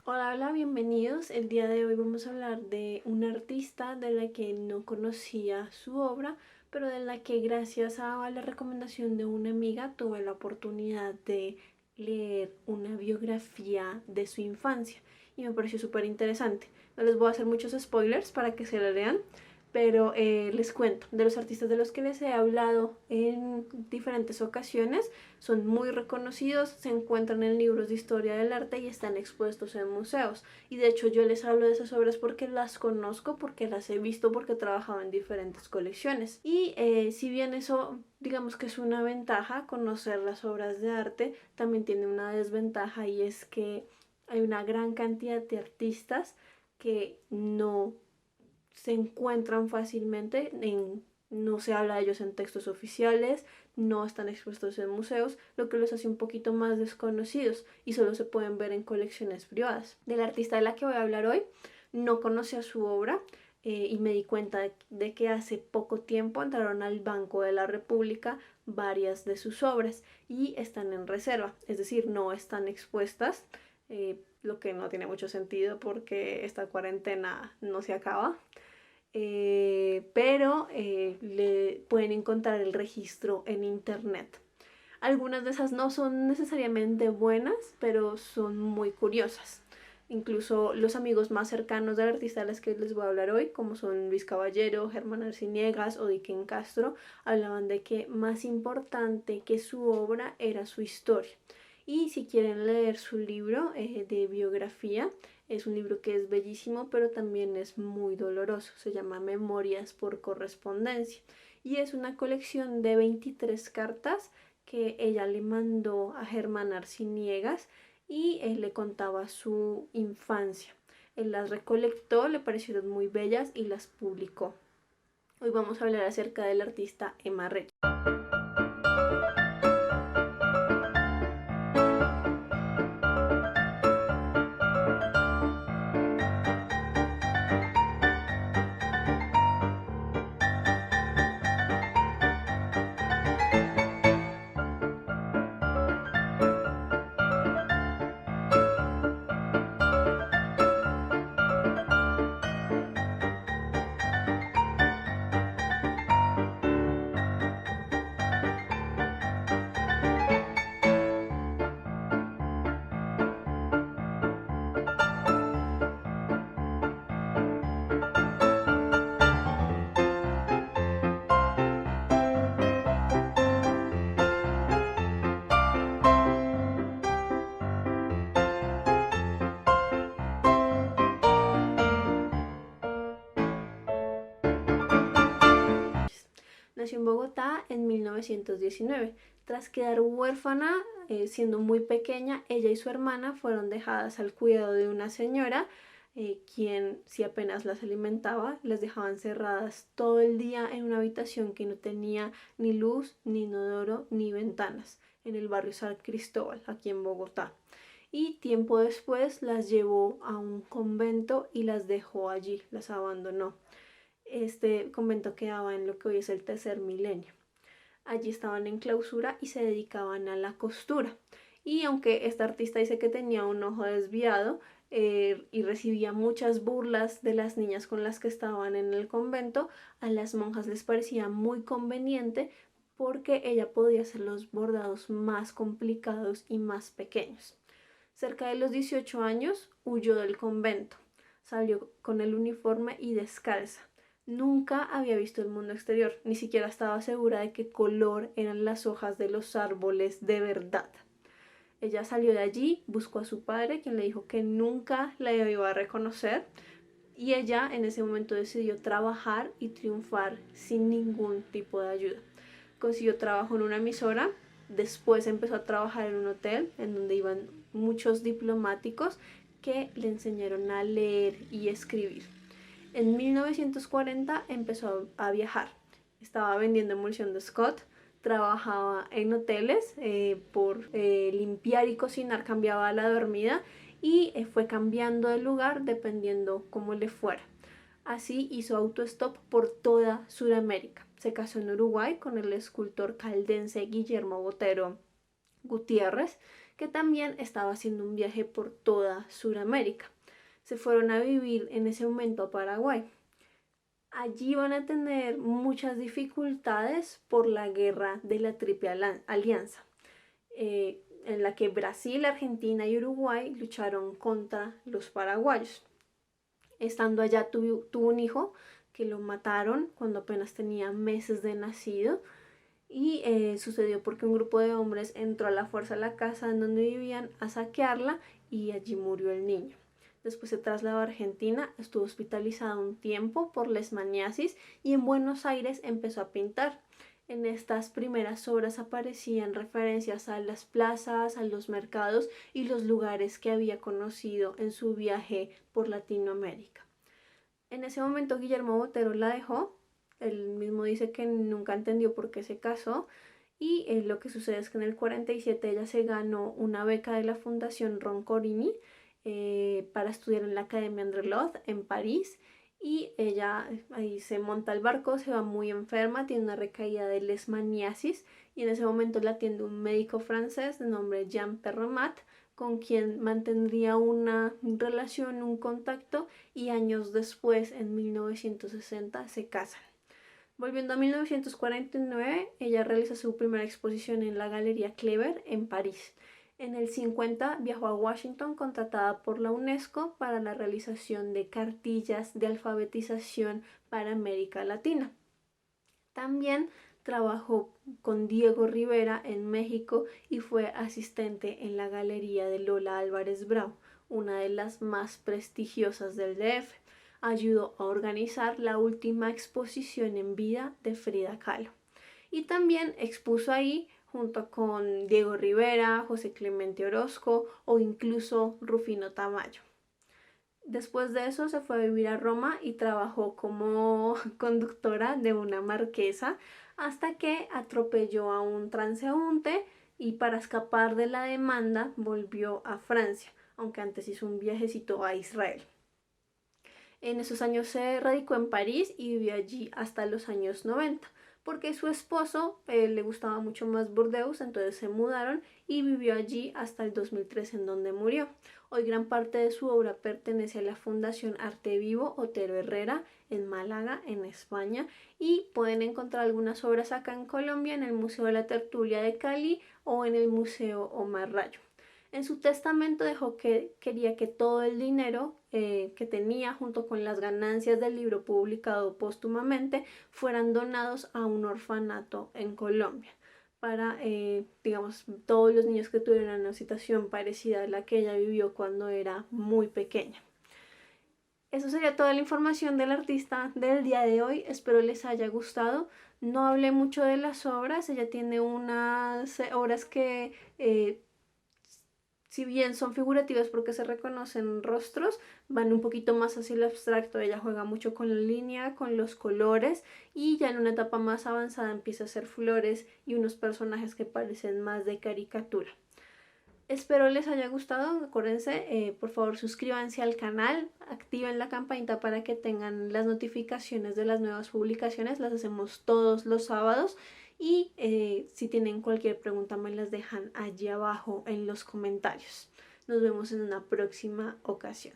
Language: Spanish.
Hola, hola, bienvenidos. El día de hoy vamos a hablar de una artista de la que no conocía su obra, pero de la que gracias a la recomendación de una amiga tuve la oportunidad de leer una biografía de su infancia y me pareció súper interesante. No les voy a hacer muchos spoilers para que se la lean, pero les cuento, de los artistas de los que les he hablado en diferentes ocasiones, son muy reconocidos, se encuentran en libros de historia del arte y están expuestos en museos. Y de hecho yo les hablo de esas obras porque las conozco, porque las he visto, porque he trabajado en diferentes colecciones. Y si bien eso digamos que es una ventaja, conocer las obras de arte, también tiene una desventaja y es que hay una gran cantidad de artistas que no se encuentran fácilmente, no se habla de ellos en textos oficiales, no están expuestos en museos, lo que los hace un poquito más desconocidos y solo se pueden ver en colecciones privadas. Del artista de la que voy a hablar hoy, no conocía su obra y me di cuenta de que hace poco tiempo entraron al Banco de la República varias de sus obras y están en reserva, es decir, no están expuestas, lo que no tiene mucho sentido porque esta cuarentena no se acaba. Pero le pueden encontrar el registro en internet. Algunas de esas no son necesariamente buenas, pero son muy curiosas. Incluso los amigos más cercanos del artista a los que les voy a hablar hoy, como son Luis Caballero, Germán Arciniegas o Dicken Castro, hablaban de que más importante que su obra era su historia. Y si quieren leer su libro de biografía, es un libro que es bellísimo, pero también es muy doloroso. Se llama Memorias por correspondencia y es una colección de 23 cartas que ella le mandó a Germán Arciniegas y él le contaba su infancia. Él las recolectó, le parecieron muy bellas y las publicó. Hoy vamos a hablar acerca del artista Emma Reyes. Nació en Bogotá en 1919. Tras quedar huérfana, siendo muy pequeña, ella y su hermana fueron dejadas al cuidado de una señora, quien, si apenas las alimentaba, las dejaba encerradas todo el día en una habitación que no tenía ni luz, ni inodoro, ni ventanas, en el barrio San Cristóbal, aquí en Bogotá. Y tiempo después las llevó a un convento y las dejó allí, las abandonó. Este convento quedaba en lo que hoy es el Tercer Milenio. Allí estaban en clausura y se dedicaban a la costura. Y aunque esta artista dice que tenía un ojo desviado y recibía muchas burlas de las niñas con las que estaban en el convento, a las monjas les parecía muy conveniente porque ella podía hacer los bordados más complicados y más pequeños. Cerca de los 18 años huyó del convento, salió con el uniforme y descalza. Nunca había visto el mundo exterior, ni siquiera estaba segura de qué color eran las hojas de los árboles de verdad. Ella salió de allí, buscó a su padre, quien le dijo que nunca la iba a reconocer, y ella en ese momento decidió trabajar y triunfar sin ningún tipo de ayuda. Consiguió trabajo en una emisora, después empezó a trabajar en un hotel en donde iban muchos diplomáticos que le enseñaron a leer y escribir. En 1940 empezó a viajar. Estaba vendiendo emulsión de Scott, trabajaba en hoteles por limpiar y cocinar, cambiaba la dormida y fue cambiando de lugar dependiendo cómo le fuera. Así hizo autostop por toda Sudamérica. Se casó en Uruguay con el escultor caldense Guillermo Botero Gutiérrez, que también estaba haciendo un viaje por toda Sudamérica. Se fueron a vivir en ese momento a Paraguay. Allí van a tener muchas dificultades por la guerra de la Triple Alianza, en la que Brasil, Argentina y Uruguay lucharon contra los paraguayos. Estando allá tuvo un hijo que lo mataron cuando apenas tenía meses de nacido, y sucedió porque un grupo de hombres entró a la fuerza a la casa en donde vivían a saquearla y allí murió el niño. Después se trasladó a Argentina, estuvo hospitalizado un tiempo por leishmaniasis y en Buenos Aires empezó a pintar. En estas primeras obras aparecían referencias a las plazas, a los mercados y los lugares que había conocido en su viaje por Latinoamérica. En ese momento Guillermo Botero la dejó. Él mismo dice que nunca entendió por qué se casó, y lo que sucede es que en el 47 ella se ganó una beca de la Fundación Roncorini para estudiar en la Academia André Lord en París, y ella ahí se monta al barco, se va muy enferma, tiene una recaída de leishmaniasis, y en ese momento la atiende un médico francés de nombre Jean Perromat, con quien mantendría una relación, un contacto, y años después, en 1960, se casan. Volviendo a 1949, ella realiza su primera exposición en la Galería Kleber en París. En el 50 viajó a Washington contratada por la UNESCO para la realización de cartillas de alfabetización para América Latina. También trabajó con Diego Rivera en México y fue asistente en la Galería de Lola Álvarez Bravo, una de las más prestigiosas del DF. Ayudó a organizar la última exposición en vida de Frida Kahlo. Y también expuso ahí junto con Diego Rivera, José Clemente Orozco o incluso Rufino Tamayo. Después de eso se fue a vivir a Roma y trabajó como conductora de una marquesa hasta que atropelló a un transeúnte, y para escapar de la demanda volvió a Francia, aunque antes hizo un viajecito a Israel. En esos años se radicó en París y vivió allí hasta los años 90, porque su esposo le gustaba mucho más Burdeos, entonces se mudaron y vivió allí hasta el 2003, en donde murió. Hoy gran parte de su obra pertenece a la Fundación Arte Vivo Otero Herrera en Málaga, en España, y pueden encontrar algunas obras acá en Colombia en el Museo de la Tertulia de Cali o en el Museo Omar Rayo. En su testamento dejó que quería que todo el dinero que tenía junto con las ganancias del libro publicado póstumamente fueran donados a un orfanato en Colombia para, digamos, todos los niños que tuvieran una situación parecida a la que ella vivió cuando era muy pequeña. Eso sería toda la información del artista del día de hoy. Espero les haya gustado. No hablé mucho de las obras. Ella tiene unas obras que si bien son figurativas porque se reconocen rostros, van un poquito más hacia el abstracto. Ella juega mucho con la línea, con los colores, y ya en una etapa más avanzada empieza a hacer flores y unos personajes que parecen más de caricatura. Espero les haya gustado. Acuérdense, por favor suscríbanse al canal, activen la campanita para que tengan las notificaciones de las nuevas publicaciones. Las hacemos todos los sábados. Y si tienen cualquier pregunta me las dejan allí abajo en los comentarios. Nos vemos en una próxima ocasión.